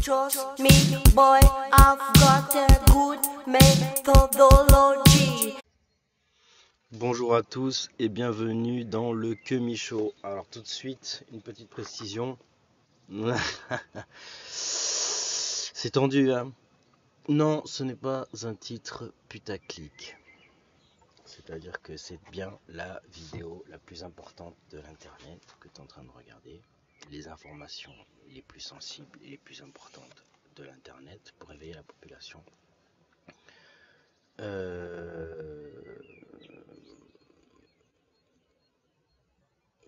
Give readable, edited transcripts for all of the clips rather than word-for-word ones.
Trust me, boy, I've got a good methodology. Bonjour à tous et bienvenue dans le Kemi Show. Alors tout de suite, une petite précision. C'est tendu, hein? Non, ce n'est pas un titre putaclic. C'est-à-dire que c'est bien la vidéo la plus importante de l'internet que tu es en train de regarder. Les informations les plus sensibles et les plus importantes de l'internet pour éveiller la population.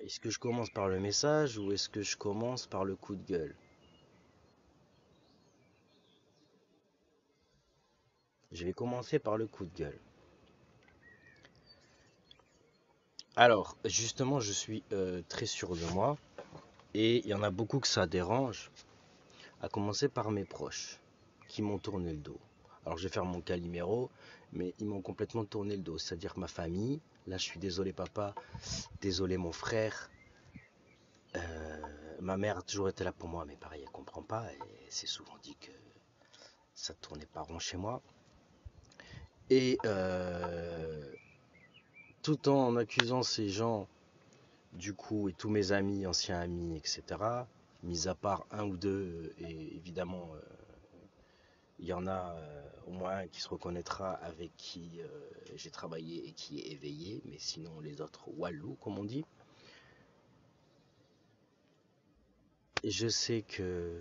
Est-ce que je commence par le message ou est-ce que je commence par le coup de gueule? Je vais commencer par le coup de gueule. Alors, justement, je suis très sûr de moi et il y en a beaucoup que ça dérange, à commencer par mes proches qui m'ont tourné le dos. Alors, je vais faire mon Calimero, mais ils m'ont complètement tourné le dos, c'est-à-dire ma famille. Là, je suis désolé papa, désolé mon frère. Ma mère a toujours été là pour moi, mais pareil, elle comprend pas et c'est souvent dit que ça tournait pas rond chez moi. Et tout en accusant ces gens, du coup, et tous mes amis, anciens amis, etc., mis à part un ou deux, et évidemment, il y en a au moins un qui se reconnaîtra avec qui j'ai travaillé et qui est éveillé, mais sinon les autres, wallou, comme on dit. Et je sais que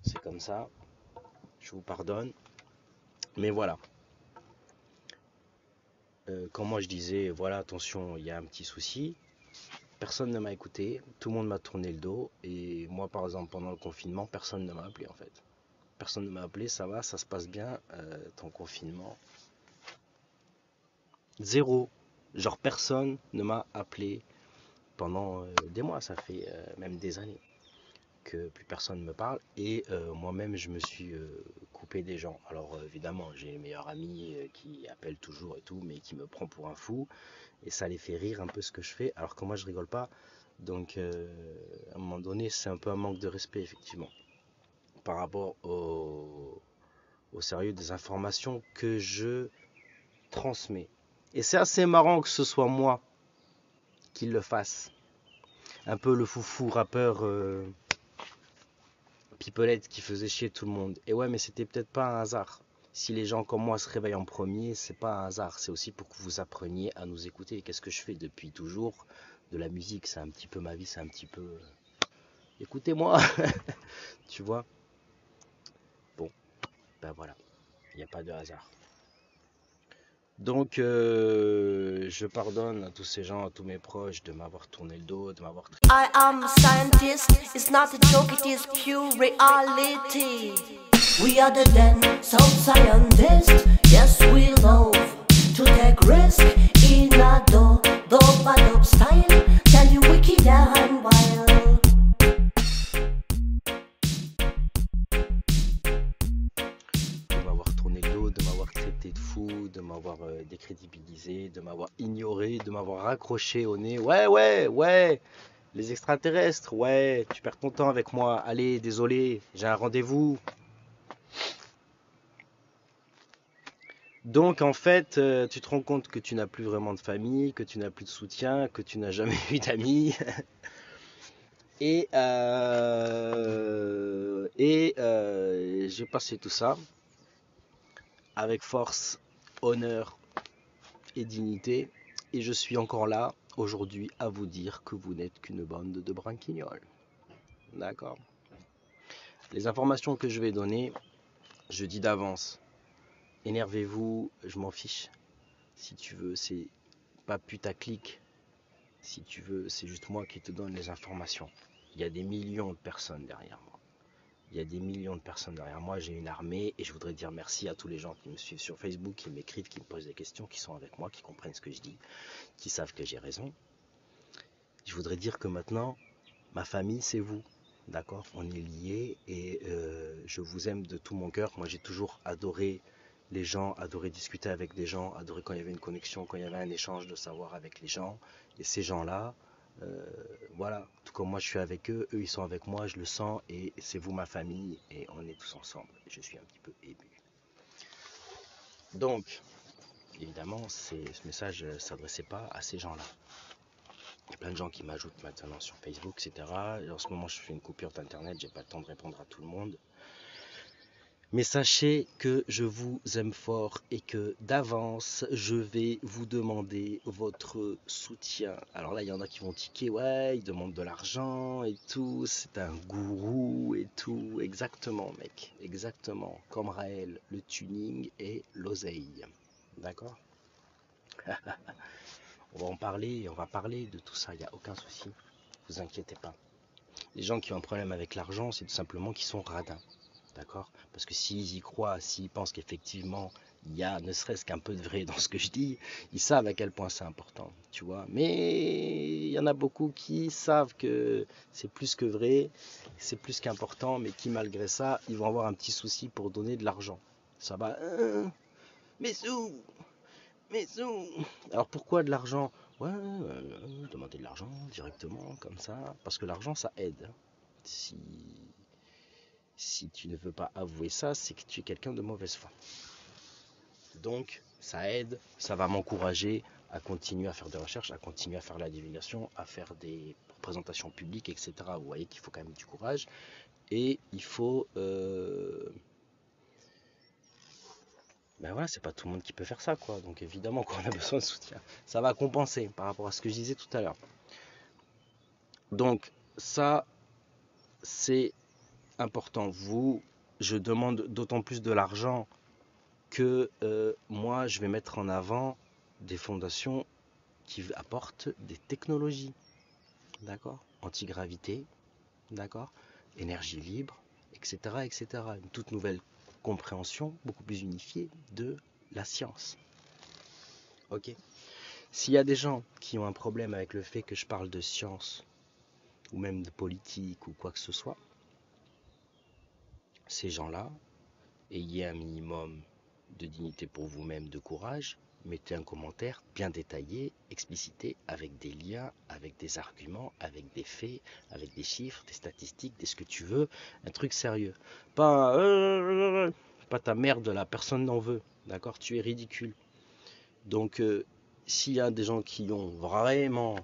c'est comme ça, je vous pardonne, mais voilà. Quand moi je disais, voilà, attention, il y a un petit souci, personne ne m'a écouté, tout le monde m'a tourné le dos, et moi par exemple pendant le confinement, personne ne m'a appelé en fait. Personne ne m'a appelé, ça va, ça se passe bien, ton confinement. Zéro. Genre personne ne m'a appelé pendant des mois, ça fait même des années que plus personne ne me parle. Et moi-même, je me suis coupé des gens. Alors évidemment, j'ai les meilleurs amis qui appellent toujours et tout, mais qui me prend pour un fou. Et ça les fait rire un peu ce que je fais, alors que moi, je rigole pas. Donc à un moment donné, c'est un peu un manque de respect, effectivement, par rapport au sérieux des informations que je transmets. Et c'est assez marrant que ce soit moi qui le fasse. Un peu le foufou rappeur Pipelette qui faisait chier tout le monde. Et ouais, mais c'était peut-être pas un hasard. Si les gens comme moi se réveillent en premier, c'est pas un hasard. C'est aussi pour que vous appreniez à nous écouter. Qu'est-ce que je fais depuis toujours? De la musique, c'est un petit peu ma vie, c'est un petit peu... Écoutez-moi. Tu vois? Bon, ben voilà. Il n'y a pas de hasard. Donc, je pardonne à tous ces gens, à tous mes proches de m'avoir tourné le dos, de m'avoir... I am a scientist, it's not a joke, it is pure reality. We are the den, some scientists, yes we love to take risk in a dope style, tell you wicked and wild. De m'avoir tourné le dos, de m'avoir traité de fou, de m'avoir décrédibilisé, de m'avoir ignoré, de m'avoir raccroché au nez. Ouais, les extraterrestres, ouais, tu perds ton temps avec moi. Allez, désolé, j'ai un rendez-vous. Donc en fait, tu te rends compte que tu n'as plus vraiment de famille, que tu n'as plus de soutien, que tu n'as jamais eu d'amis. Et j'ai passé tout ça avec force, honneur et dignité. Et je suis encore là aujourd'hui à vous dire que vous n'êtes qu'une bande de branquignoles. D'accord? Les informations que je vais donner, je dis d'avance. Énervez-vous, je m'en fiche. Si tu veux, c'est pas putaclic. Si tu veux, c'est juste moi qui te donne les informations. Il y a des millions de personnes derrière moi. Il y a des millions de personnes derrière moi. J'ai une armée et je voudrais dire merci à tous les gens qui me suivent sur Facebook, qui m'écrivent, qui me posent des questions, qui sont avec moi, qui comprennent ce que je dis, qui savent que j'ai raison. Je voudrais dire que maintenant, ma famille, c'est vous. D'accord? On est liés et je vous aime de tout mon cœur. Moi, j'ai toujours adoré les gens, adoré discuter avec des gens, adoré quand il y avait une connexion, quand il y avait un échange de savoir avec les gens. Et ces gens-là, Voilà, tout comme moi je suis avec eux, eux ils sont avec moi, je le sens, et c'est vous ma famille, et on est tous ensemble. Je suis un petit peu ému. Donc, évidemment, ce message ne s'adressait pas à ces gens-là. Il y a plein de gens qui m'ajoutent maintenant sur Facebook, etc. Et en ce moment, je fais une coupure d'internet, j'ai pas le temps de répondre à tout le monde. Mais sachez que je vous aime fort et que d'avance, je vais vous demander votre soutien. Alors là, il y en a qui vont tiquer, ouais, ils demandent de l'argent et tout, c'est un gourou et tout. Exactement, mec, exactement. Comme Raël, le tuning et l'oseille. D'accord? On va en parler, on va parler de tout ça, il n'y a aucun souci. Vous inquiétez pas. Les gens qui ont un problème avec l'argent, c'est tout simplement qu'ils sont radins. D'accord? Parce que s'ils y croient, s'ils pensent qu'effectivement il y a ne serait-ce qu'un peu de vrai dans ce que je dis, ils savent à quel point c'est important, tu vois. Mais il y en a beaucoup qui savent que c'est plus que vrai, c'est plus qu'important, mais qui malgré ça, ils vont avoir un petit souci pour donner de l'argent. Ça va, mes sous, mes sous. Alors pourquoi de l'argent? Ouais, demander de l'argent directement, comme ça, parce que l'argent ça aide. Si tu ne veux pas avouer ça, c'est que tu es quelqu'un de mauvaise foi. Donc, ça aide, ça va m'encourager à continuer à faire des recherches, à continuer à faire la divulgation, à faire des présentations publiques, etc. Vous voyez qu'il faut quand même du courage. Et il faut... Ben voilà, c'est pas tout le monde qui peut faire ça, quoi. Donc évidemment qu'on a besoin de soutien. Ça va compenser par rapport à ce que je disais tout à l'heure. Donc, ça, c'est important. Je demande d'autant plus de l'argent que moi je vais mettre en avant des fondations qui apportent des technologies, d'accord, antigravité, d'accord, énergie libre, etc., etc. Une toute nouvelle compréhension beaucoup plus unifiée de la science. Ok. S'il y a des gens qui ont un problème avec le fait que je parle de science ou même de politique ou quoi que ce soit, ces gens-là, ayez un minimum de dignité pour vous-même, de courage, mettez un commentaire bien détaillé, explicité, avec des liens, avec des arguments, avec des faits, avec des chiffres, des statistiques, ce que tu veux, un truc sérieux. Pas ta merde, la personne n'en veut, d'accord? Tu es ridicule. Donc, s'il y a des gens qui ont vraiment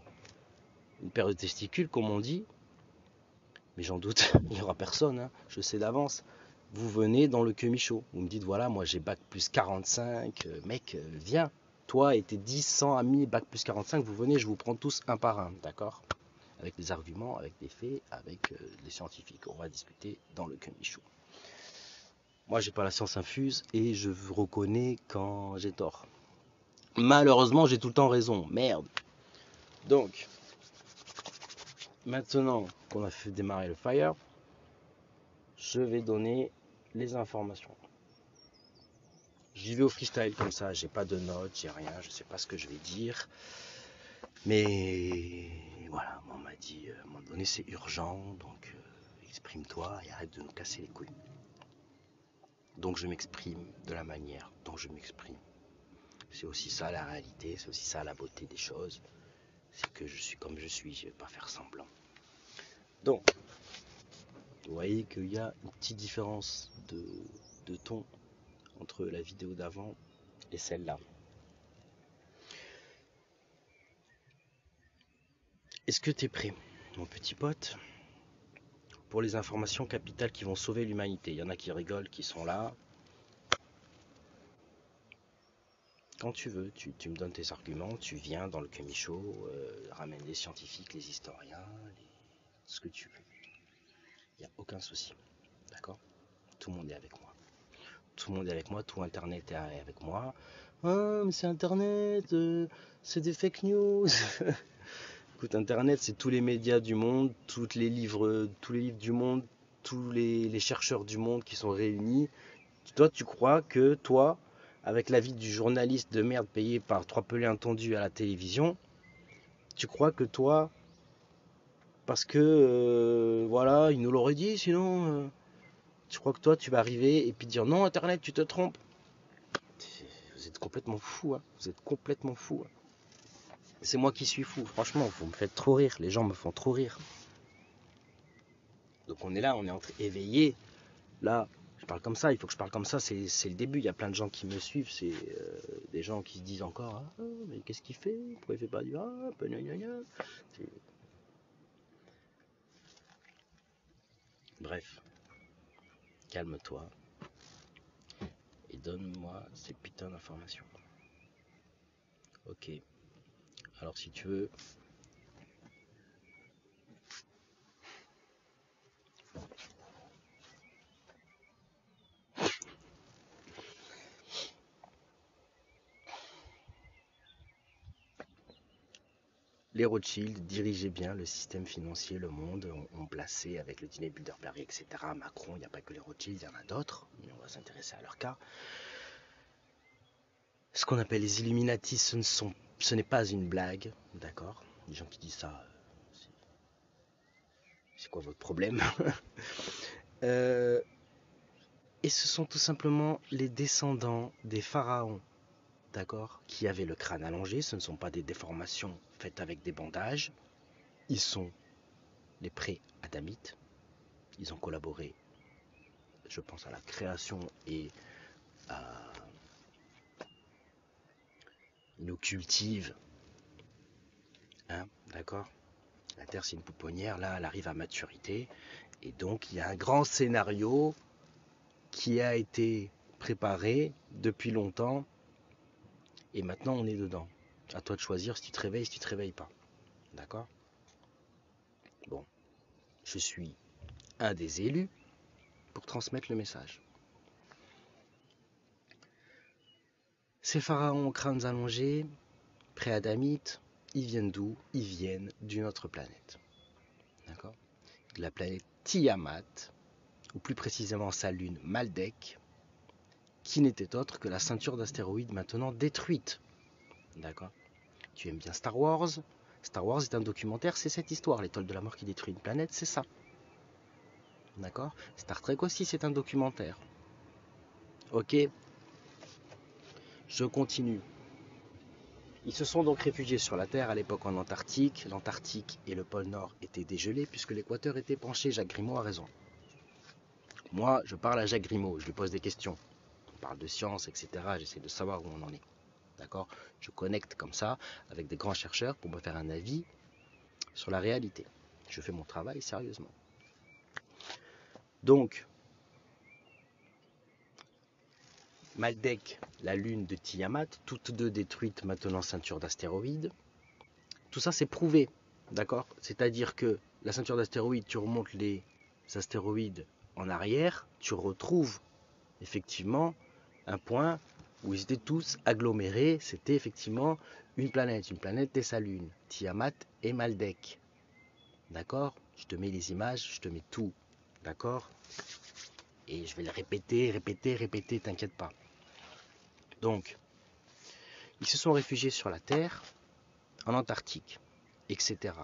une paire de testicules, comme on dit, mais j'en doute, il n'y aura personne, hein, je sais d'avance. Vous venez dans le Kemicho, vous me dites voilà, moi j'ai bac plus 45, mec, viens. Toi et tes 10, 100 amis bac plus 45, vous venez, je vous prends tous un par un, d'accord? Avec des arguments, avec des faits, avec les scientifiques. On va discuter dans le Kemicho. Moi j'ai pas la science infuse et je reconnais quand j'ai tort. Malheureusement, j'ai tout le temps raison, merde. Donc, maintenant qu'on a fait démarrer le fire, je vais donner les informations. J'y vais au freestyle comme ça, j'ai pas de notes, j'ai rien, je sais pas ce que je vais dire. Mais voilà, on m'a dit, à un moment donné c'est urgent, donc exprime-toi et arrête de nous casser les couilles. Donc je m'exprime de la manière dont je m'exprime. C'est aussi ça la réalité, c'est aussi ça la beauté des choses. C'est que je suis comme je suis, je vais pas faire semblant. Donc, vous voyez qu'il y a une petite différence de ton entre la vidéo d'avant et celle-là. Est-ce que tu es prêt, mon petit pote, pour les informations capitales qui vont sauver l'humanité? Il y en a qui rigolent, qui sont là. Quand tu veux, tu me donnes tes arguments, tu viens dans le Kemicho, ramène les scientifiques, les historiens, ce que tu veux. Il n'y a aucun souci, d'accord? Tout le monde est avec moi. Tout le monde est avec moi, tout Internet est avec moi. Ah, mais c'est Internet, c'est des fake news. Écoute, Internet, c'est tous les médias du monde, tous les livres du monde, tous les chercheurs du monde qui sont réunis. Toi, tu crois que toi, avec l'avis du journaliste de merde payé par 3 pelés entendus à la télévision, tu crois que toi, parce que voilà, il nous l'aurait dit, sinon, tu crois que toi, tu vas arriver et puis dire non, Internet, tu te trompes. Vous êtes complètement fou, hein. Vous êtes complètement fou. Hein. C'est moi qui suis fou, franchement, vous me faites trop rire, les gens me font trop rire. Donc on est là, on est entre éveillés. Là, je parle comme ça, il faut que je parle comme ça, c'est le début. Il y a plein de gens qui me suivent, c'est des gens qui se disent encore ah, mais qu'est-ce qu'il fait? Pourquoi il fait pas du rap? Gna gna gna. Bref, calme-toi et donne-moi ces putains d'informations. Ok, alors si tu veux. Les Rothschild dirigeaient bien le système financier, le monde, ont placé avec le dîner Bilderberg, etc. Macron, il n'y a pas que les Rothschild, il y en a d'autres, mais on va s'intéresser à leur cas. Ce qu'on appelle les Illuminati, ce n'est pas une blague, d'accord? Les gens qui disent ça, c'est quoi votre problème? Et ce sont tout simplement les descendants des pharaons, d'accord, qui avaient le crâne allongé. Ce ne sont pas des déformations faites avec des bandages. Ils sont les pré-adamites. Ils ont collaboré, je pense, à la création et à... Ils nous cultivent, hein, d'accord? La Terre, c'est une pouponnière, là, elle arrive à maturité. Et donc, il y a un grand scénario qui a été préparé depuis longtemps. Et maintenant, on est dedans. À toi de choisir si tu te réveilles, si tu te réveilles pas. D'accord? Bon, je suis un des élus pour transmettre le message. Ces pharaons aux crânes allongés, pré-adamites, ils viennent d'où? Ils viennent d'une autre planète. D'accord? De la planète Tiamat, ou plus précisément sa lune Maldek, qui n'était autre que la ceinture d'astéroïdes maintenant détruite. D'accord? Tu aimes bien Star Wars? Star Wars est un documentaire, c'est cette histoire. L'étoile de la mort qui détruit une planète, c'est ça. D'accord? Star Trek aussi, c'est un documentaire. Ok? Je continue. Ils se sont donc réfugiés sur la Terre à l'époque en Antarctique. L'Antarctique et le pôle Nord étaient dégelés puisque l'équateur était penché. Jacques Grimaud a raison. Moi, je parle à Jacques Grimaud, je lui pose des questions. On parle de science, etc. J'essaie de savoir où on en est. D'accord? Je connecte comme ça avec des grands chercheurs pour me faire un avis sur la réalité. Je fais mon travail sérieusement. Donc, Maldek, la lune de Tiamat, toutes deux détruites maintenant ceinture d'astéroïdes. Tout ça c'est prouvé, d'accord? C'est-à-dire que la ceinture d'astéroïdes, tu remontes les astéroïdes en arrière, tu retrouves effectivement un point où ils étaient tous agglomérés. C'était effectivement une planète et sa lune, Tiamat et Maldek. D'accord? Je te mets les images, je te mets tout, d'accord? Et je vais le répéter, t'inquiète pas. Donc, ils se sont réfugiés sur la Terre, en Antarctique, etc.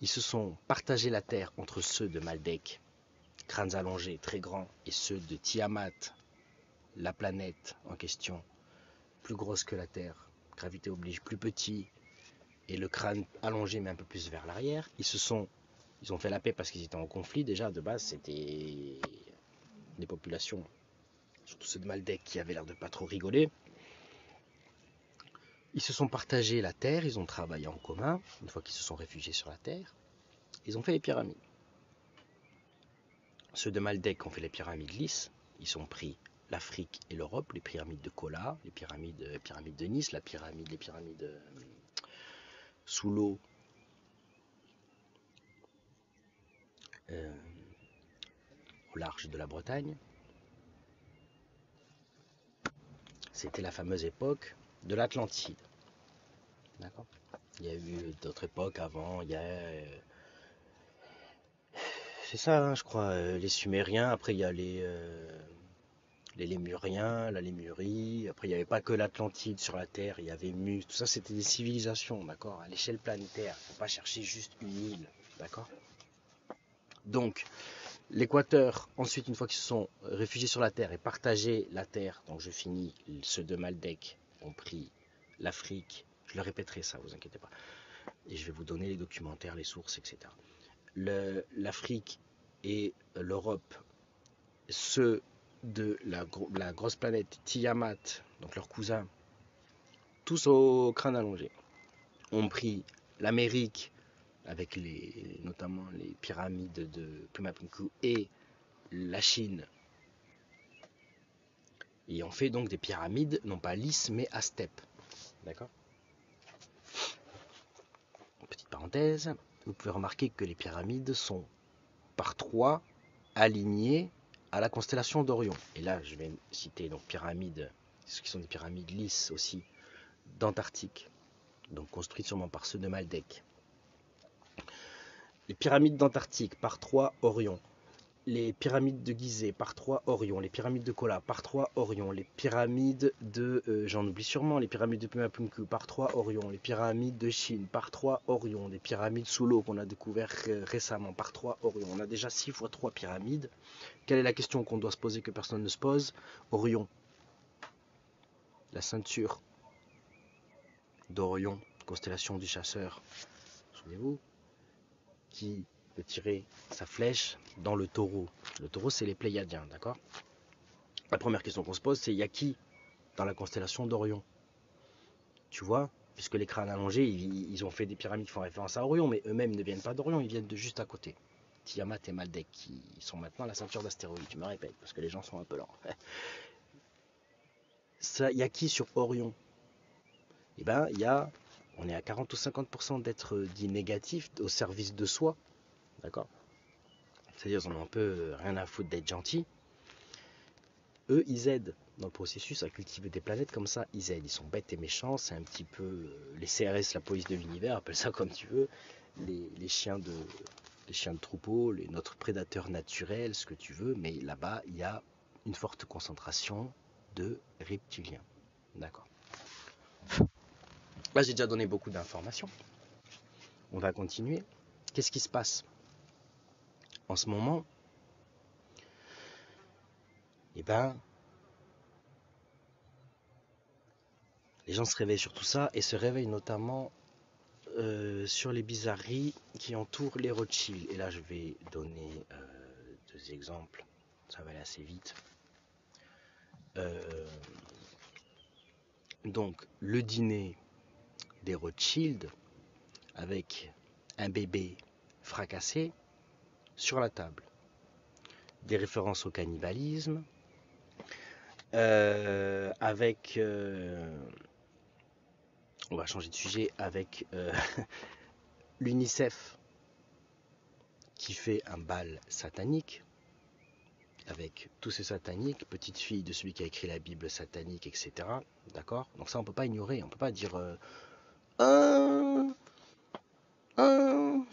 Ils se sont partagés la Terre entre ceux de Maldek, crânes allongés, très grands, et ceux de Tiamat, la planète en question, plus grosse que la Terre, gravité oblige, plus petit, et le crâne allongé mais un peu plus vers l'arrière. Ils ont fait la paix parce qu'ils étaient en conflit. Déjà, de base, c'était des populations, surtout ceux de Maldek, qui avaient l'air de pas trop rigoler. Ils se sont partagés la terre, ils ont travaillé en commun, une fois qu'ils se sont réfugiés sur la terre. Ils ont fait les pyramides. Ceux de Maldek ont fait les pyramides lisses. Ils ont pris l'Afrique et l'Europe, les pyramides de Kola, les pyramides de Nice, les pyramides sous l'eau, au large de la Bretagne. C'était la fameuse époque de l'Atlantide. D'accord. Il y a eu d'autres époques avant, il y a... c'est ça, hein, je crois, les Sumériens, après il y a les Lémuriens, la Lémurie, après il n'y avait pas que l'Atlantide sur la Terre, il y avait Mus, tout ça c'était des civilisations, d'accord, à l'échelle planétaire, il ne faut pas chercher juste une île, d'accord. Donc, l'équateur, ensuite, une fois qu'ils se sont réfugiés sur la Terre et partagé la Terre, donc je finis, ceux de Maldek ont pris l'Afrique, Je le répéterai ça, vous inquiétez pas. Et je vais vous donner les documentaires, les sources, etc. L'Afrique et l'Europe, ceux de la grosse planète Tiamat, donc leurs cousins, tous au crâne allongé, ont pris l'Amérique avec notamment les pyramides de Pumapunku et la Chine. Et on fait donc des pyramides, non pas lisses, mais à steppe. D'accord ? Petite parenthèse, vous pouvez remarquer que les pyramides sont par 3 alignées à la constellation d'Orion. Et là, je vais citer donc pyramides, ce qui sont des pyramides lisses aussi, d'Antarctique, donc construites sûrement par ceux de Maldek. Les pyramides d'Antarctique par 3 Orion. Les pyramides de Gizeh par 3 Orion, les pyramides de Kola par 3 Orion, les pyramides de, j'en oublie sûrement, les pyramides de Pumapunku par 3 Orion, les pyramides de Chine par 3 Orion, les pyramides sous l'eau qu'on a découvert récemment par 3 Orion. On a déjà 6 fois 3 pyramides. Quelle est la question qu'on doit se poser que personne ne se pose? Orion, la ceinture d'Orion, constellation du chasseur, souvenez-vous, qui peut tirer sa flèche dans le taureau. Le taureau, c'est les Pléiadiens, d'accord? La première question qu'on se pose, c'est: y a qui dans la constellation d'Orion? Tu vois, puisque les crânes allongés, ils ont fait des pyramides qui font référence à Orion, mais eux-mêmes ne viennent pas d'Orion, ils viennent de juste à côté. Tiamat et Maldek, qui sont maintenant à la ceinture d'astéroïdes. Tu me répètes, parce que les gens sont un peu lents. Ça, y a qui sur Orion? Eh ben, on est à 40 ou 50% d'être dit négatifs au service de soi, d'accord? C'est-à-dire, ils en ont un peu rien à foutre d'être gentils. Eux, ils aident dans le processus à cultiver des planètes comme ça. Ils aident, ils sont bêtes et méchants. C'est un petit peu les CRS, la police de l'univers, appelle ça comme tu veux. Les chiens de troupeau, notre prédateur naturel, ce que tu veux. Mais là-bas, il y a une forte concentration de reptiliens. D'accord. Là, j'ai déjà donné beaucoup d'informations. On va continuer. Qu'est-ce qui se passe en ce moment? Eh ben, les gens se réveillent sur tout ça et se réveillent notamment sur les bizarreries qui entourent les Rothschild. Et là, je vais donner 2 exemples. Ça va aller assez vite. Donc, le dîner des Rothschild avec un bébé fracassé sur la table. Des références au cannibalisme. Avec... on va changer de sujet avec l'UNICEF qui fait un bal satanique avec tous ces sataniques, petite fille de celui qui a écrit la Bible satanique, etc. D'accord? Donc ça, on peut pas ignorer, on peut pas dire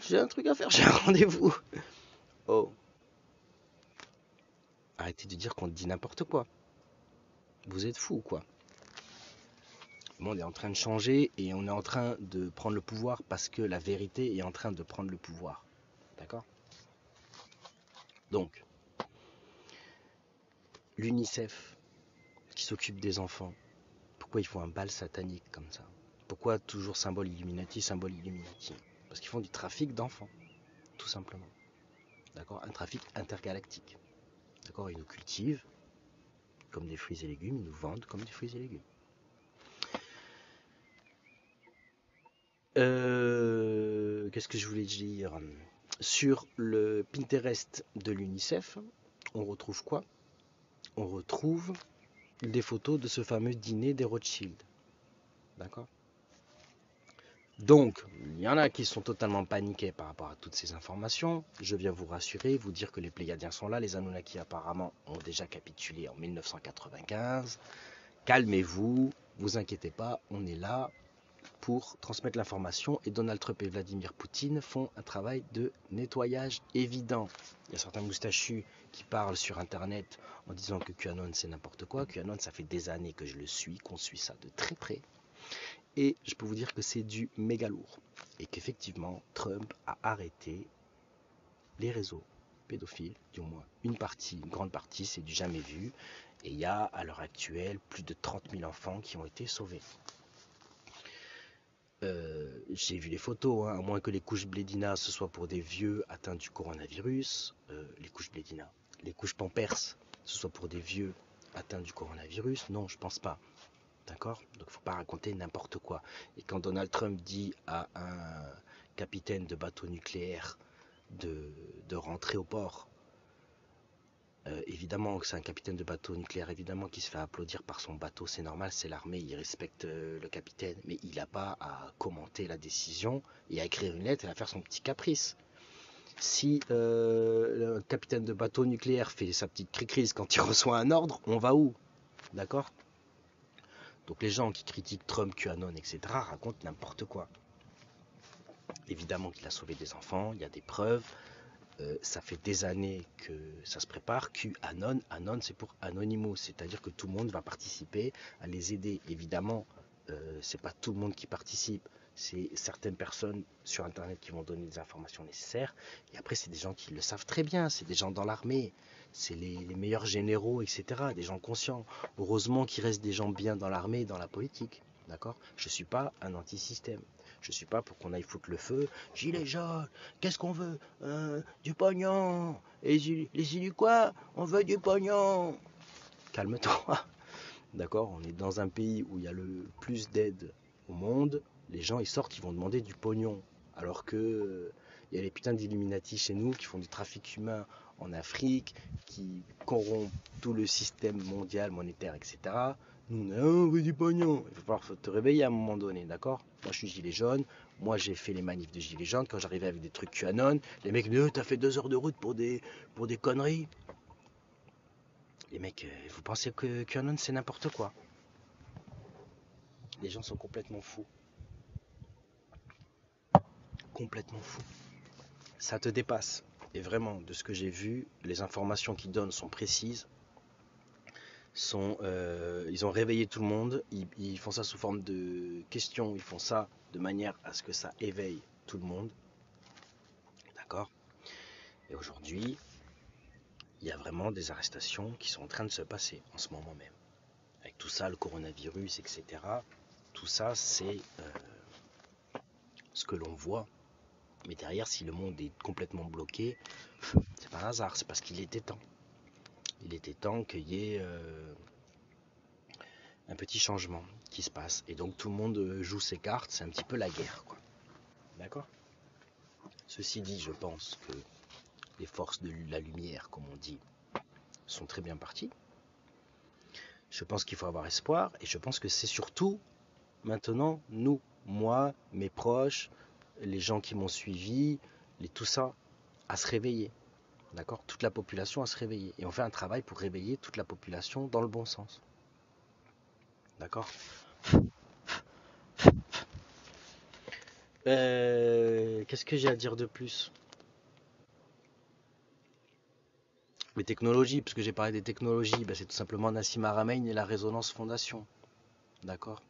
j'ai un truc à faire, j'ai un rendez-vous. Oh. Arrêtez de dire qu'on dit n'importe quoi. Vous êtes fous, quoi. Le monde est en train de changer et on est en train de prendre le pouvoir parce que la vérité est en train de prendre le pouvoir. D'accord? Donc, l'UNICEF qui s'occupe des enfants, pourquoi ils font un bal satanique comme ça? Pourquoi toujours symbole Illuminati? Parce qu'ils font du trafic d'enfants, tout simplement. D'accord? Un trafic intergalactique. D'accord? Ils nous cultivent comme des fruits et légumes, ils nous vendent comme des fruits et légumes. Qu'est-ce que je voulais dire? Sur le Pinterest de l'UNICEF, on retrouve quoi? On retrouve des photos de ce fameux dîner des Rothschild. D'accord? Donc, il y en a qui sont totalement paniqués par rapport à toutes ces informations. Je viens vous rassurer, vous dire que les Pléiadiens sont là. Les Anunnaki apparemment ont déjà capitulé en 1995. Calmez-vous, vous inquiétez pas, on est là pour transmettre l'information et Donald Trump et Vladimir Poutine font un travail de nettoyage évident. Il y a certains moustachus qui parlent sur internet en disant que QAnon c'est n'importe quoi. QAnon, ça fait des années que je le suis, qu'on suit ça de très près. Et je peux vous dire que c'est du méga lourd. Et qu'effectivement, Trump a arrêté les réseaux pédophiles, du moins une grande partie, c'est du jamais vu. Et il y a à l'heure actuelle plus de 30 000 enfants qui ont été sauvés. J'ai vu les photos, hein, à moins que les couches Blédina ce soit pour des vieux atteints du coronavirus, les couches Blédina, les couches Pampers ce soit pour des vieux atteints du coronavirus, non, je pense pas. D'accord? Donc faut pas raconter n'importe quoi. Et quand Donald Trump dit à un capitaine de bateau nucléaire de rentrer au port, évidemment que c'est un capitaine de bateau nucléaire, évidemment qui se fait applaudir par son bateau, c'est normal, c'est l'armée, il respecte le capitaine, mais il n'a pas à commenter la décision et à écrire une lettre et à faire son petit caprice. Si le capitaine de bateau nucléaire fait sa petite crise quand il reçoit un ordre, on va où? D'accord? Donc les gens qui critiquent Trump, QAnon, etc. racontent n'importe quoi. Évidemment qu'il a sauvé des enfants, il y a des preuves. Ça fait des années que ça se prépare. QAnon, Anon c'est pour Anonymous, c'est-à-dire que tout le monde va participer à les aider. Évidemment, c'est pas tout le monde qui participe, c'est certaines personnes sur internet qui vont donner des informations nécessaires. Et après, c'est des gens qui le savent très bien, c'est des gens dans l'armée, c'est les meilleurs généraux, etc. Des gens conscients. Heureusement qu'il reste des gens bien dans l'armée et dans la politique. D'accord? Je suis pas un anti-système. Je suis pas pour qu'on aille foutre le feu. Gilets jaunes, qu'est-ce qu'on veut? Du pognon. Et les gilets quoi? On veut du pognon. Calme-toi. D'accord? On est dans un pays où il y a le plus d'aide au monde. Les gens, ils sortent, ils vont demander du pognon. Alors que il y a les putains d'Illuminati chez nous qui font du trafic humain en Afrique, qui corrompent tout le système mondial, monétaire, etc. Nous, on veut du pognon. Il va falloir te réveiller à un moment donné, d'accord? Moi, je suis gilet jaune. Moi, j'ai fait les manifs de gilet jaune. Quand j'arrivais avec des trucs QAnon, les mecs me disaient, t'as fait 2 heures de route pour des conneries. Les mecs, vous pensez que QAnon, c'est n'importe quoi? Les gens sont complètement fous. Complètement fous. Ça te dépasse. Et vraiment, de ce que j'ai vu, les informations qu'ils donnent sont précises. Ils ont réveillé tout le monde. Ils font ça sous forme de questions. Ils font ça de manière à ce que ça éveille tout le monde. D'accord? Et aujourd'hui, il y a vraiment des arrestations qui sont en train de se passer en ce moment même. Avec tout ça, le coronavirus, etc. Tout ça, c'est ce que l'on voit. Mais derrière, si le monde est complètement bloqué, c'est pas un hasard, c'est parce qu'il était temps. Il était temps qu'il y ait un petit changement qui se passe. Et donc tout le monde joue ses cartes, c'est un petit peu la guerre, quoi. D'accord? Ceci dit, je pense que les forces de la lumière, comme on dit, sont très bien parties. Je pense qu'il faut avoir espoir, et je pense que c'est surtout maintenant, nous, moi, mes proches, les gens qui m'ont suivi, tout ça, à se réveiller. D'accord? Toute la population à se réveiller. Et on fait un travail pour réveiller toute la population dans le bon sens. D'accord? Qu'est-ce que j'ai à dire de plus? Les technologies, puisque j'ai parlé des technologies, c'est tout simplement Nassim Haramein et la Résonance Fondation. D'accord?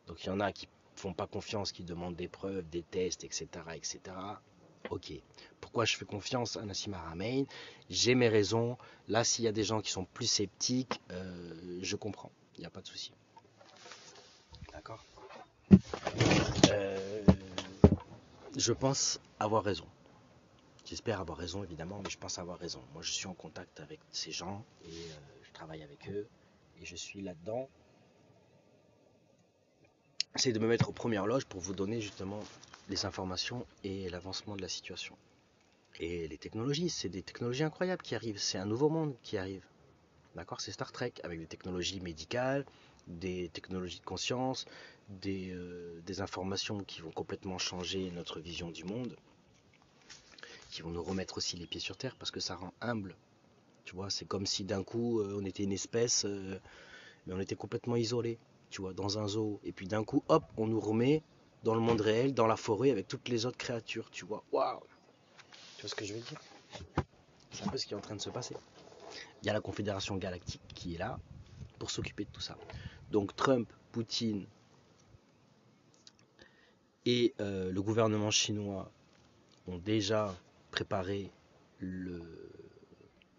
Donc il y en a qui font pas confiance, qui demandent des preuves, des tests, etc. etc. Ok. Pourquoi je fais confiance à Nassim Haramein? J'ai mes raisons. Là, s'il y a des gens qui sont plus sceptiques, je comprends. Il n'y a pas de souci. D'accord? Je pense avoir raison. J'espère avoir raison, évidemment, mais je pense avoir raison. Moi, je suis en contact avec ces gens et je travaille avec eux et je suis là-dedans. J'essaie de me mettre aux premières loges pour vous donner justement les informations et l'avancement de la situation. Et les technologies, c'est des technologies incroyables qui arrivent. C'est un nouveau monde qui arrive. D'accord? C'est Star Trek avec des technologies médicales, des technologies de conscience, des informations qui vont complètement changer notre vision du monde, qui vont nous remettre aussi les pieds sur terre parce que ça rend humble. Tu vois, c'est comme si d'un coup on était une espèce, mais on était complètement isolé, tu vois, dans un zoo. Et puis d'un coup, hop, on nous remet dans le monde réel, dans la forêt, avec toutes les autres créatures, tu vois. Waouh! Tu vois ce que je veux dire? C'est un peu ce qui est en train de se passer. Il y a la Confédération Galactique qui est là pour s'occuper de tout ça. Donc Trump, Poutine et le gouvernement chinois ont déjà préparé le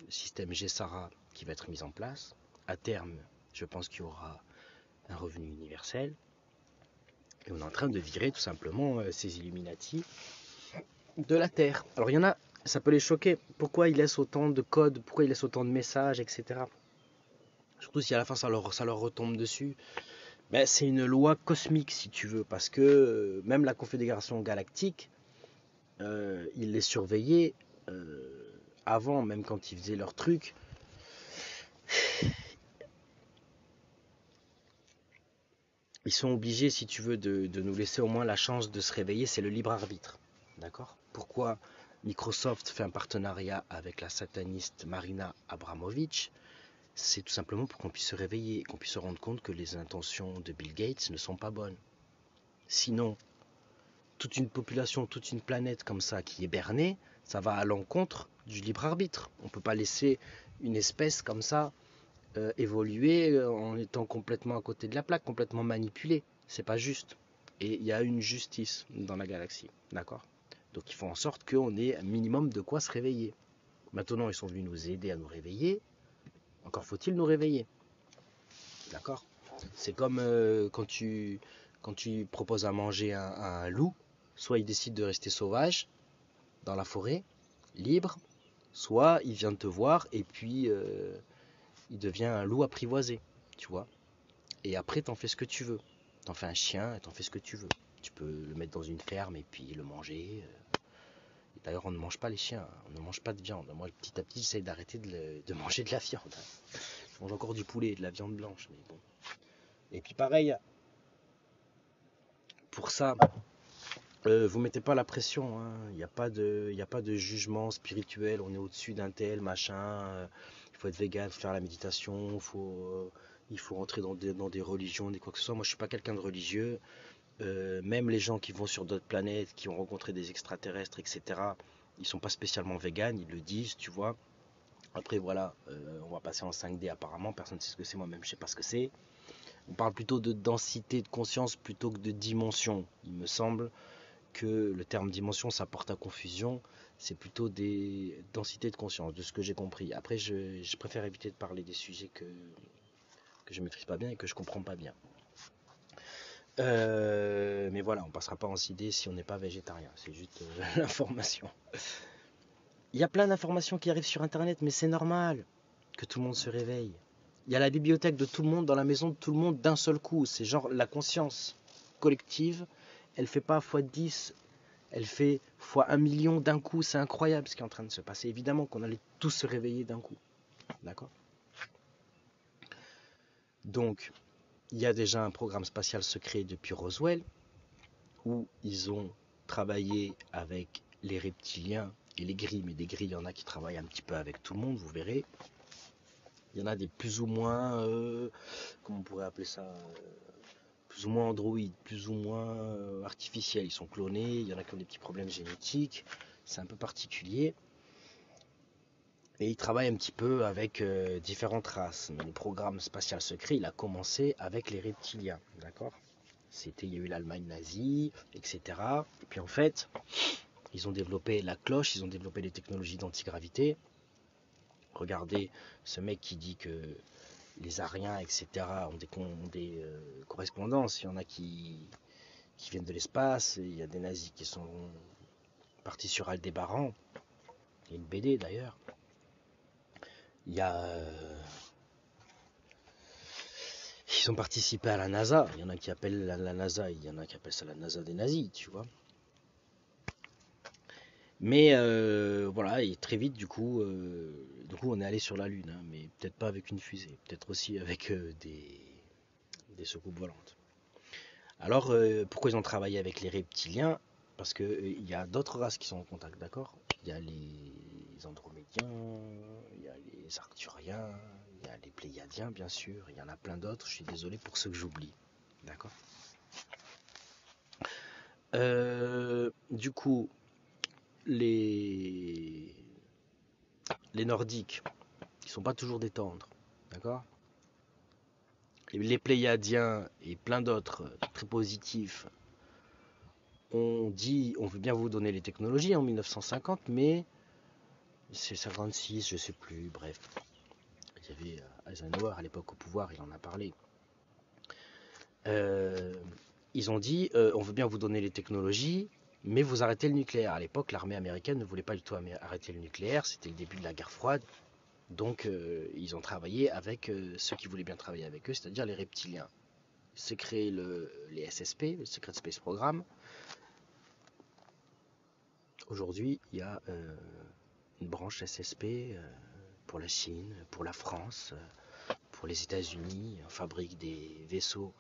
système GESARA qui va être mis en place. À terme, je pense qu'il y aura un revenu universel. Et on est en train de virer tout simplement ces Illuminati de la Terre. Alors il y en a, ça peut les choquer. Pourquoi ils laissent autant de codes, pourquoi ils laissent autant de messages, etc. Surtout si à la fin ça leur retombe dessus. Ben, c'est une loi cosmique si tu veux, parce que même la Confédération Galactique, ils les surveillaient avant, même quand ils faisaient leur truc. Ils sont obligés, si tu veux, de nous laisser au moins la chance de se réveiller, c'est le libre arbitre. D'accord? Pourquoi Microsoft fait un partenariat avec la sataniste Marina Abramovic? C'est tout simplement pour qu'on puisse se réveiller, qu'on puisse se rendre compte que les intentions de Bill Gates ne sont pas bonnes. Sinon, toute une population, toute une planète comme ça qui est bernée, ça va à l'encontre du libre arbitre. On ne peut pas laisser une espèce comme ça évoluer en étant complètement à côté de la plaque, complètement manipulée. C'est pas juste. Et il y a une justice dans la galaxie, d'accord? Donc ils font en sorte qu'on ait un minimum de quoi se réveiller. Maintenant, ils sont venus nous aider à nous réveiller. Encore faut-il nous réveiller, d'accord? C'est comme quand tu proposes à manger à un loup, soit il décide de rester sauvage dans la forêt, libre, soit il vient te voir et puis il devient un loup apprivoisé, tu vois. Et après, t'en fais ce que tu veux. T'en fais un chien et t'en fais ce que tu veux. Tu peux le mettre dans une ferme et puis le manger. Et d'ailleurs, on ne mange pas les chiens, on ne mange pas de viande. Moi, petit à petit, j'essaie d'arrêter de manger de la viande. Je mange encore du poulet et de la viande blanche, mais bon. Et puis pareil, pour ça, vous mettez pas la pression, hein. Il n'y a pas de jugement spirituel, on est au-dessus d'un tel, machin. Il faut être vegan, il faut faire la méditation, il faut rentrer dans des religions, des quoi que ce soit. Moi, je suis pas quelqu'un de religieux. Même les gens qui vont sur d'autres planètes, qui ont rencontré des extraterrestres, etc., ils sont pas spécialement véganes, ils le disent, tu vois. Après, voilà, on va passer en 5D apparemment, personne ne sait ce que c'est, moi-même je sais pas ce que c'est. On parle plutôt de densité de conscience plutôt que de dimension. Il me semble que le terme dimension, ça porte à confusion. C'est plutôt des densités de conscience, de ce que j'ai compris. Après, je préfère éviter de parler des sujets que je maîtrise pas bien et que je comprends pas bien. Mais voilà, on passera pas en idée si on n'est pas végétarien. C'est juste l'information. Il y a plein d'informations qui arrivent sur Internet, mais c'est normal que tout le monde se réveille. Il y a la bibliothèque de tout le monde dans la maison de tout le monde d'un seul coup. C'est genre la conscience collective. Elle fait pas x10, elle fait x1 million d'un coup. C'est incroyable ce qui est en train de se passer. Évidemment qu'on allait tous se réveiller d'un coup. D'accord? Donc, il y a déjà un programme spatial secret depuis Roswell où ils ont travaillé avec les reptiliens et les grilles. Mais des grilles, il y en a qui travaillent un petit peu avec tout le monde, vous verrez. Il y en a des plus ou moins, comment on pourrait appeler ça, plus ou moins androïdes, plus ou moins artificiels. Ils sont clonés, il y en a qui ont des petits problèmes génétiques, c'est un peu particulier. Et ils travaillent un petit peu avec différentes races. Mais le programme spatial secret, il a commencé avec les reptiliens, d'accord? Il y a eu l'Allemagne nazie, etc. Et puis en fait, ils ont développé la cloche, ils ont développé les technologies d'antigravité. Regardez ce mec qui dit que les Ariens, etc., ont des correspondances. Il y en a qui viennent de l'espace. Il y a des nazis qui sont partis sur Aldébaran. Il y a une BD d'ailleurs. Il y a... ils ont participé à la NASA. Il y en a qui appellent la NASA, il y en a qui appellent ça la NASA des nazis, tu vois. Mais voilà, et très vite, du coup, on est allé sur la Lune, hein, mais peut-être pas avec une fusée, peut-être aussi avec des soucoupes volantes. Alors, pourquoi ils ont travaillé avec les reptiliens? Parce qu'il y a d'autres races qui sont en contact, d'accord? Il y a les Andromédiens, il y a les Arcturiens, il y a les Pléiadiens, bien sûr, il y en a plein d'autres, je suis désolé pour ceux que j'oublie, d'accord? Du coup, les Nordiques, ils sont pas toujours des tendres, d'accord? Les Pléiadiens et plein d'autres très positifs ont dit on veut bien vous donner les technologies en 1950, mais c'est 56, je sais plus, bref. Il y avait Eisenhower à l'époque au pouvoir, il en a parlé. ils ont dit on veut bien vous donner les technologies, mais vous arrêtez le nucléaire. À l'époque, l'armée américaine ne voulait pas du tout arrêter le nucléaire, c'était le début de la guerre froide. Donc ils ont travaillé avec ceux qui voulaient bien travailler avec eux, c'est-à-dire les reptiliens. C'est créé les SSP, le Secret Space Program. Aujourd'hui, il y a une branche SSP pour la Chine, pour la France, pour les États-Unis. On fabrique des vaisseaux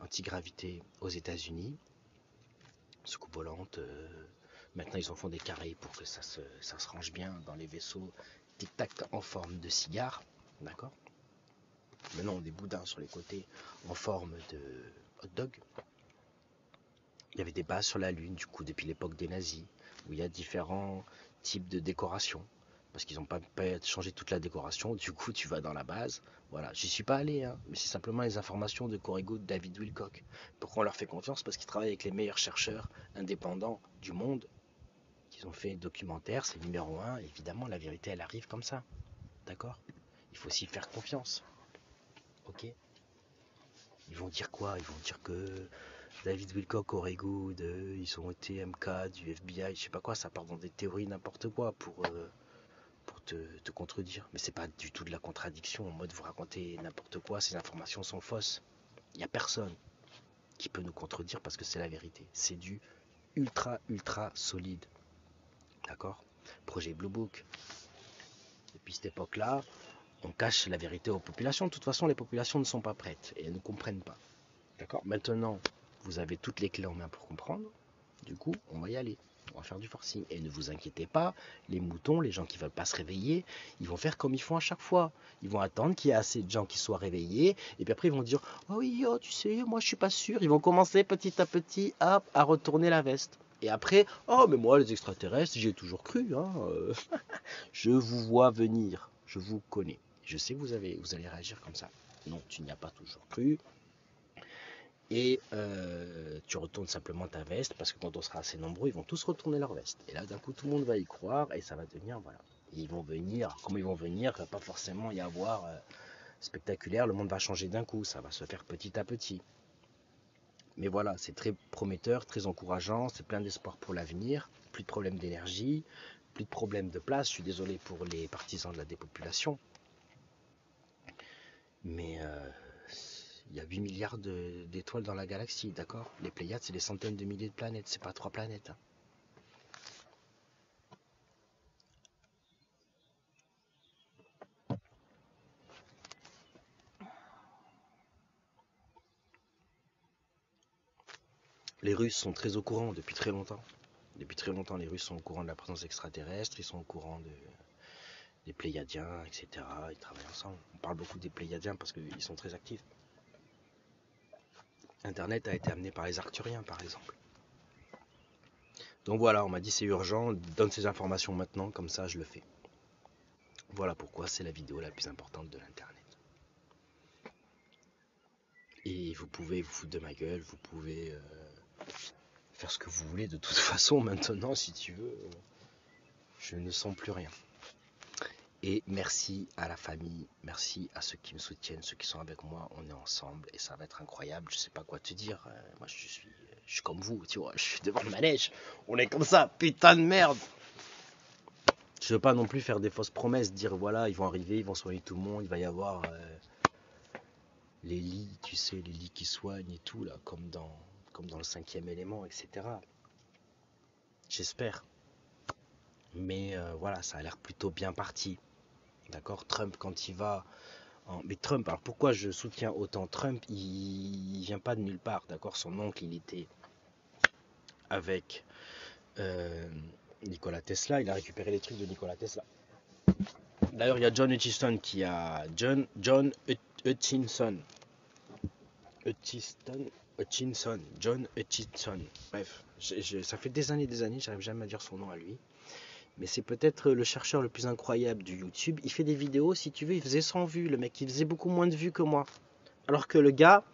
antigravité aux États-Unis, soucoupe volante. Maintenant, ils en font des carrés pour que ça se range bien dans les vaisseaux tic-tac en forme de cigare. D'accord? Maintenant, des boudins sur les côtés en forme de hot dog. Il y avait des bases sur la Lune, du coup, depuis l'époque des nazis, où il y a différents types de décorations. Parce qu'ils n'ont pas changé toute la décoration, du coup, tu vas dans la base. Voilà, j'y suis pas allé, hein, mais c'est simplement les informations de Corey Goode, David Wilcock. Pourquoi on leur fait confiance? Parce qu'ils travaillent avec les meilleurs chercheurs indépendants du monde. Ils ont fait un documentaire, c'est numéro 1. Évidemment, la vérité, elle arrive comme ça. D'accord? Il faut aussi faire confiance. Ok? Ils vont dire quoi? Ils vont dire que David Wilcock, Corey Goode, ils ont été MK, du FBI, je sais pas quoi, ça part dans des théories n'importe quoi pour te contredire. Mais c'est pas du tout de la contradiction, en mode vous racontez n'importe quoi, ces informations sont fausses. Il n'y a personne qui peut nous contredire parce que c'est la vérité. C'est du ultra solide. D'accord? Projet Blue Book. Depuis cette époque-là, on cache la vérité aux populations. De toute façon, les populations ne sont pas prêtes et elles ne comprennent pas. D'accord? Maintenant, vous avez toutes les clés en main pour comprendre. Du coup, on va y aller. On va faire du forcing. Et ne vous inquiétez pas, les moutons, les gens qui ne veulent pas se réveiller, ils vont faire comme ils font à chaque fois. Ils vont attendre qu'il y ait assez de gens qui soient réveillés. Et puis après, ils vont dire oh oui, oh, tu sais, moi je suis pas sûr. Ils vont commencer petit à petit à retourner la veste. Et après, oh mais moi les extraterrestres, j'y ai toujours cru. Hein. Je vous vois venir. Je vous connais. Je sais que vous allez réagir comme ça. Non, tu n'y as pas toujours cru. Et tu retournes simplement ta veste parce que quand on sera assez nombreux, ils vont tous retourner leur veste. Et là, d'un coup, tout le monde va y croire et ça va devenir, voilà. Et ils vont venir, comment ils vont venir, il ne va pas forcément y avoir spectaculaire, le monde va changer d'un coup, ça va se faire petit à petit. Mais voilà, c'est très prometteur, très encourageant, c'est plein d'espoir pour l'avenir, plus de problèmes d'énergie, plus de problèmes de place, je suis désolé pour les partisans de la dépopulation. Mais il y a 8 milliards d'étoiles dans la galaxie, d'accord? Les Pléiades, c'est des centaines de milliers de planètes, c'est pas 3 planètes. Hein. Les Russes sont très au courant depuis très longtemps. Depuis très longtemps, les Russes sont au courant de la présence extraterrestre, ils sont au courant des Pléiadiens, etc. Ils travaillent ensemble. On parle beaucoup des Pléiadiens parce qu'ils sont très actifs. Internet a été amené par les Arcturiens, par exemple. Donc voilà, on m'a dit c'est urgent, donne ces informations maintenant, comme ça je le fais. Voilà pourquoi c'est la vidéo la plus importante de l'Internet. Et vous pouvez vous foutre de ma gueule, vous pouvez faire ce que vous voulez de toute façon maintenant si tu veux. Je ne sens plus rien. Et merci à la famille, merci à ceux qui me soutiennent, ceux qui sont avec moi, on est ensemble et ça va être incroyable, je sais pas quoi te dire, moi je suis comme vous, tu vois, je suis devant le manège, on est comme ça, putain de merde. Je veux pas non plus faire des fausses promesses, dire voilà, ils vont arriver, ils vont soigner tout le monde, il va y avoir les lits, tu sais, les lits qui soignent et tout, là, comme dans le 5e élément, etc. J'espère. Mais voilà, ça a l'air plutôt bien parti. D'accord, Trump quand il va... Mais Trump, alors pourquoi je soutiens autant Trump? Il vient pas de nulle part, d'accord? Son oncle, il était avec Nikola Tesla, il a récupéré les trucs de Nikola Tesla. D'ailleurs, il y a John Hutchison qui a... John Hutchinson. John Hutchison. Bref, ça fait des années, j'arrive jamais à dire son nom à lui. Mais c'est peut-être le chercheur le plus incroyable du YouTube. Il fait des vidéos, si tu veux, il faisait 100 vues. Le mec, il faisait beaucoup moins de vues que moi. Alors que le gars,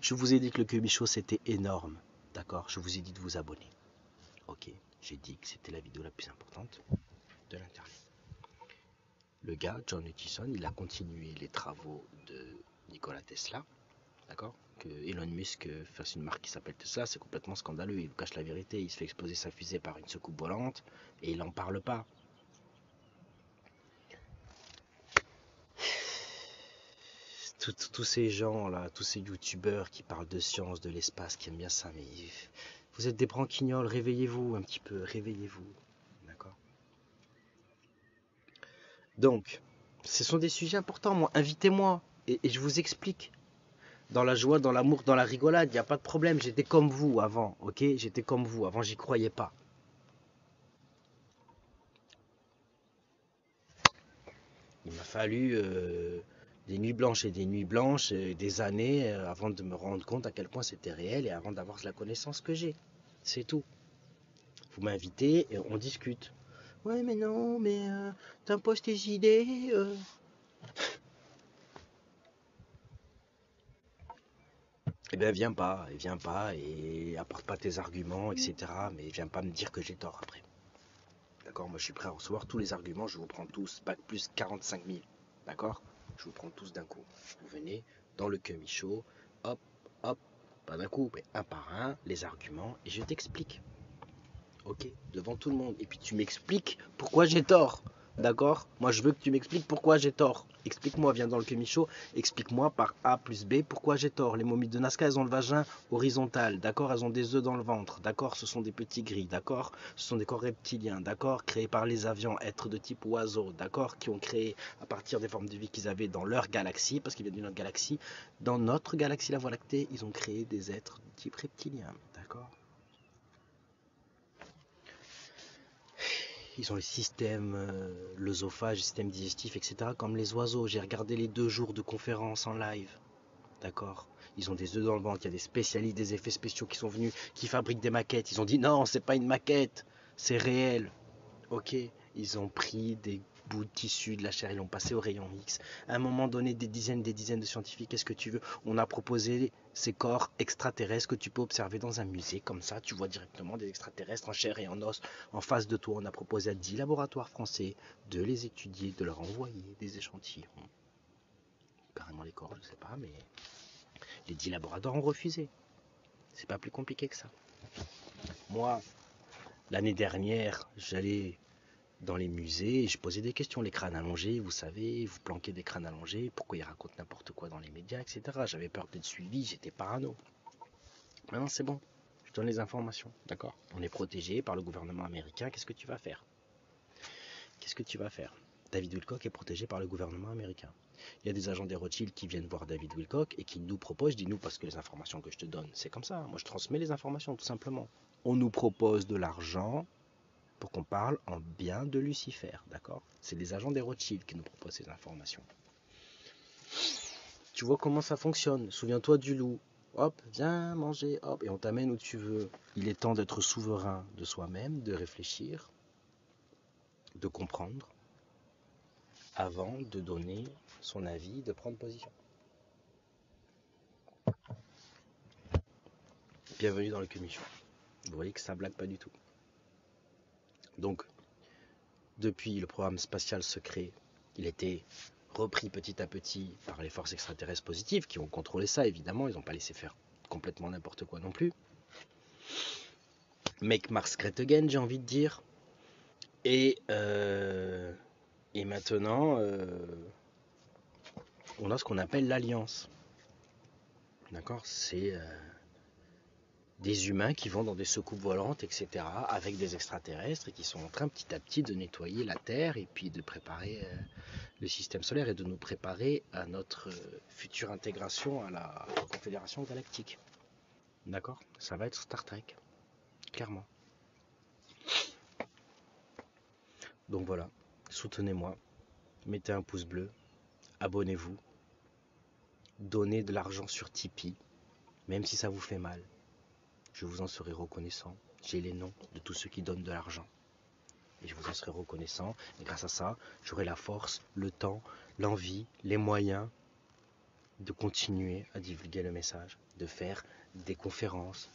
je vous ai dit que le Cubby Show, c'était énorme. D'accord? Je vous ai dit de vous abonner. Ok, j'ai dit que c'était la vidéo la plus importante de l'Internet. Le gars, John Hutchison, il a continué les travaux de Nikola Tesla. D'accord? Que Elon Musk fasse une marque qui s'appelle Tesla, c'est complètement scandaleux. Il vous cache la vérité. Il se fait exploser sa fusée par une secoupe volante et il n'en parle pas. Tous ces gens là, tous ces youtubeurs qui parlent de science, de l'espace, qui aiment bien ça, mais vous êtes des branquignoles, réveillez-vous un petit peu, réveillez-vous. D'accord? Donc, ce sont des sujets importants, moi. Invitez-moi et je vous explique. Dans la joie, dans l'amour, dans la rigolade, il n'y a pas de problème. J'étais comme vous avant, ok? J'étais comme vous. Avant, j'y croyais pas. Il m'a fallu des nuits blanches et des nuits blanches, des années avant de me rendre compte à quel point c'était réel et avant d'avoir la connaissance que j'ai. C'est tout. Vous m'invitez et on discute. Ouais, mais non, mais t'imposes tes idées. Eh bien, viens pas et apporte pas tes arguments, etc. Mais viens pas me dire que j'ai tort après. D'accord? Moi, je suis prêt à recevoir tous les arguments, je vous prends tous, bac plus 45 000. D'accord? Je vous prends tous d'un coup. Vous venez dans le Kumi Show, hop, hop, pas d'un coup, mais un par un, les arguments, et je t'explique. Ok? Devant tout le monde. Et puis tu m'expliques pourquoi j'ai tort. D'accord? Moi, je veux que tu m'expliques pourquoi j'ai tort. Explique-moi, viens dans le Kumi Show, explique-moi par A plus B pourquoi j'ai tort. Les momies de Nazca, elles ont le vagin horizontal, d'accord? Elles ont des œufs dans le ventre, d'accord? Ce sont des petits gris, d'accord? Ce sont des corps reptiliens, d'accord? Créés par les avions, êtres de type oiseau, d'accord? Qui ont créé à partir des formes de vie qu'ils avaient dans leur galaxie, parce qu'ils viennent d'une autre galaxie. Dans notre galaxie, la Voie lactée, ils ont créé des êtres de type reptilien, d'accord? Ils ont le système, l'œsophage, le système digestif, etc. comme les oiseaux. J'ai regardé les 2 jours de conférence en live. D'accord? Ils ont des œufs dans le ventre. Il y a des spécialistes des effets spéciaux qui sont venus, qui fabriquent des maquettes. Ils ont dit non, c'est pas une maquette, c'est réel. Ok, ils ont pris des bouts de tissu de la chair, ils l'ont passé au rayon X. À un moment donné, des dizaines de scientifiques, qu'est-ce que tu veux? On a proposé ces corps extraterrestres que tu peux observer dans un musée, comme ça, tu vois directement des extraterrestres en chair et en os en face de toi. On a proposé à 10 laboratoires français de les étudier, de leur envoyer des échantillons. Carrément les corps, je sais pas, mais les 10 laboratoires ont refusé. C'est pas plus compliqué que ça. Moi, l'année dernière, j'allais dans les musées, je posais des questions, les crânes allongés, vous savez, vous planquez des crânes allongés, pourquoi ils racontent n'importe quoi dans les médias, etc. J'avais peur d'être suivi, j'étais parano. Maintenant c'est bon, je donne les informations, d'accord? On est protégé par le gouvernement américain, qu'est-ce que tu vas faire? Qu'est-ce que tu vas faire? David Wilcock est protégé par le gouvernement américain. Il y a des agents des Rothschild qui viennent voir David Wilcock et qui nous proposent, je dis nous parce que les informations que je te donne, c'est comme ça, moi je transmets les informations tout simplement. On nous propose de l'argent pour qu'on parle en bien de Lucifer, d'accord? C'est des agents des Rothschild qui nous proposent ces informations. Tu vois comment ça fonctionne. Souviens-toi du loup. Hop, viens manger, hop, et on t'amène où tu veux. Il est temps d'être souverain de soi-même, de réfléchir, de comprendre, avant de donner son avis, de prendre position. Bienvenue dans le Kumi Show. Vous voyez que ça blague pas du tout. Donc, depuis le programme spatial secret, il était repris petit à petit par les forces extraterrestres positives qui ont contrôlé ça, évidemment. Ils n'ont pas laissé faire complètement n'importe quoi non plus. Make Mars Great Again, j'ai envie de dire. Et maintenant, on a ce qu'on appelle l'Alliance. D'accord? C'est des humains qui vont dans des soucoupes volantes, etc., avec des extraterrestres et qui sont en train petit à petit de nettoyer la Terre et puis de préparer le système solaire et de nous préparer à notre future intégration à la Confédération Galactique. D'accord? Ça va être Star Trek, clairement. Donc voilà, soutenez-moi, mettez un pouce bleu, abonnez-vous, donnez de l'argent sur Tipeee, même si ça vous fait mal. Je vous en serai reconnaissant. J'ai les noms de tous ceux qui donnent de l'argent. Et je vous en serai reconnaissant. Et grâce à ça, j'aurai la force, le temps, l'envie, les moyens de continuer à divulguer le message, de faire des conférences,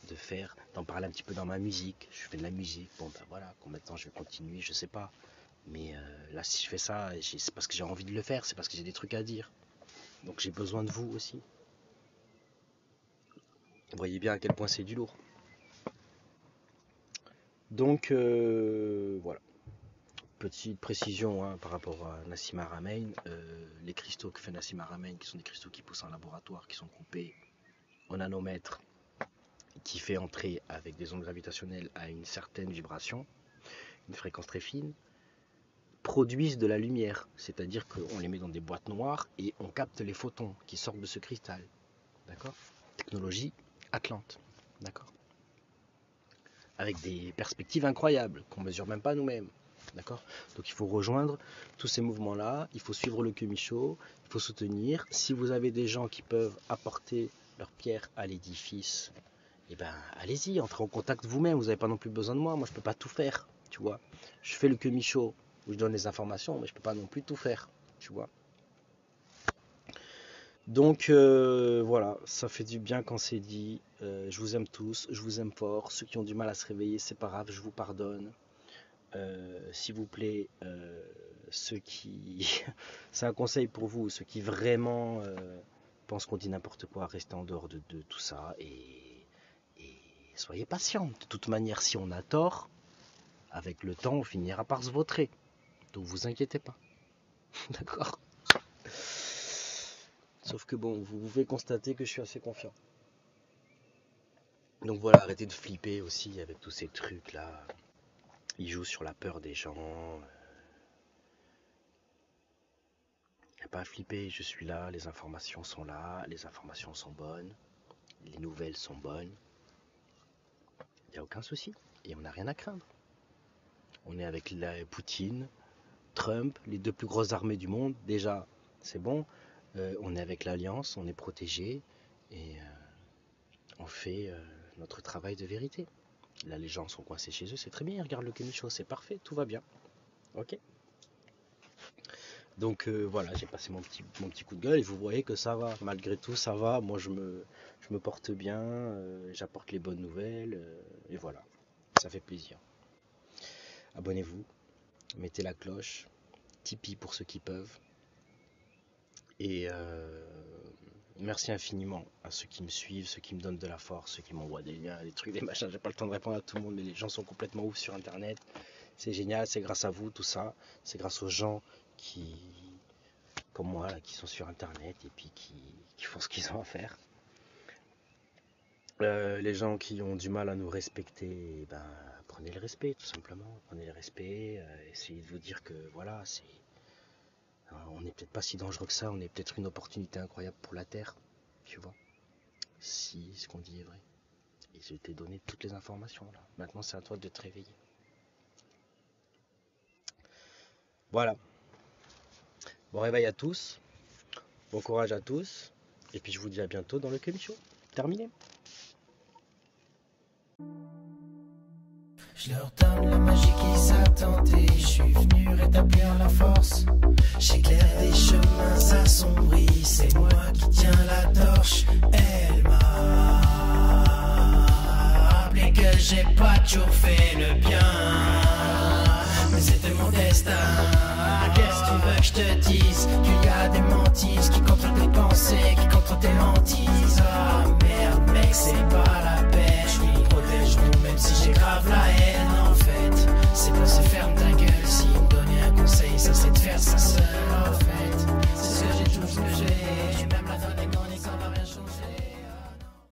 d'en parler un petit peu dans ma musique. Je fais de la musique, bon ben voilà, combien de temps je vais continuer, je sais pas. Mais là, si je fais ça, c'est parce que j'ai envie de le faire, c'est parce que j'ai des trucs à dire. Donc j'ai besoin de vous aussi. Vous voyez bien à quel point c'est du lourd. Donc voilà. Petite précision hein, par rapport à Nassim Haramein. Les cristaux que fait Nassim Haramein, qui sont des cristaux qui poussent en laboratoire, qui sont coupés au nanomètre, qui fait entrer avec des ondes gravitationnelles à une certaine vibration, une fréquence très fine, produisent de la lumière. C'est-à-dire qu'on les met dans des boîtes noires et on capte les photons qui sortent de ce cristal. D'accord ? Technologie Atlante. D'accord ? Avec des perspectives incroyables qu'on ne mesure même pas nous-mêmes. D'accord ? Donc il faut rejoindre tous ces mouvements-là, il faut suivre le Kumi-sho, il faut soutenir. Si vous avez des gens qui peuvent apporter leur pierre à l'édifice, eh ben allez-y, entrez en contact vous-même, vous n'avez pas non plus besoin de moi, moi je ne peux pas tout faire, tu vois. Je fais le Kumi-sho où je donne les informations, mais je ne peux pas non plus tout faire, tu vois. Donc voilà, ça fait du bien quand c'est dit. Je vous aime tous, je vous aime fort. Ceux qui ont du mal à se réveiller, c'est pas grave, je vous pardonne. S'il vous plaît, ceux qui... c'est un conseil pour vous, ceux qui vraiment pensent qu'on dit n'importe quoi, restez en dehors de tout ça et soyez patients. De toute manière, si on a tort, avec le temps, on finira par se vautrer. Donc vous inquiétez pas. D'accord ? Sauf que bon, vous pouvez constater que je suis assez confiant. Donc voilà, arrêtez de flipper aussi avec tous ces trucs là. Ils jouent sur la peur des gens. Il n'y a pas à flipper, je suis là, les informations sont là, les informations sont bonnes, les nouvelles sont bonnes. Il n'y a aucun souci et on n'a rien à craindre. On est avec Poutine, Trump, les deux plus grosses armées du monde. Déjà, c'est bon. On est avec l'Alliance, on est protégé et on fait notre travail de vérité. Là, les gens sont coincés chez eux, c'est très bien. Ils regardent le Kumi-sho, c'est parfait, tout va bien. Ok. Donc voilà, j'ai passé mon petit coup de gueule et vous voyez que ça va. Malgré tout, ça va. Moi, je me porte bien, j'apporte les bonnes nouvelles et voilà. Ça fait plaisir. Abonnez-vous, mettez la cloche, Tipeee pour ceux qui peuvent. Et merci infiniment à ceux qui me suivent, ceux qui me donnent de la force, ceux qui m'envoient des liens, des trucs, des machins. J'ai pas le temps de répondre à tout le monde, mais les gens sont complètement ouf sur internet. C'est génial, c'est grâce à vous tout ça. C'est grâce aux gens qui, comme moi, là, qui sont sur internet et puis qui font ce qu'ils ont à faire. Les gens qui ont du mal à nous respecter, ben, prenez le respect tout simplement. Prenez le respect, essayez de vous dire que voilà, c'est... On n'est peut-être pas si dangereux que ça, on est peut-être une opportunité incroyable pour la Terre, tu vois, si ce qu'on dit est vrai. Et je t'ai donné toutes les informations là. Maintenant c'est à toi de te réveiller. Voilà. Bon réveil à tous, bon courage à tous, et puis je vous dis à bientôt dans le Kumi-sho. Terminé. Je leur donne la magie qu'ils attendaient. Je suis venu rétablir la force. J'éclaire des chemins assombris. C'est moi qui tiens la torche. Elle m'a rappelé que j'ai pas toujours fait le bien, mais c'était mon destin. Qu'est-ce que tu veux que je te dise? Qu'il y a des mentises qui contrôlent tes pensées, qui contrôlent tes hantises. Ah merde mec, c'est pas la peine.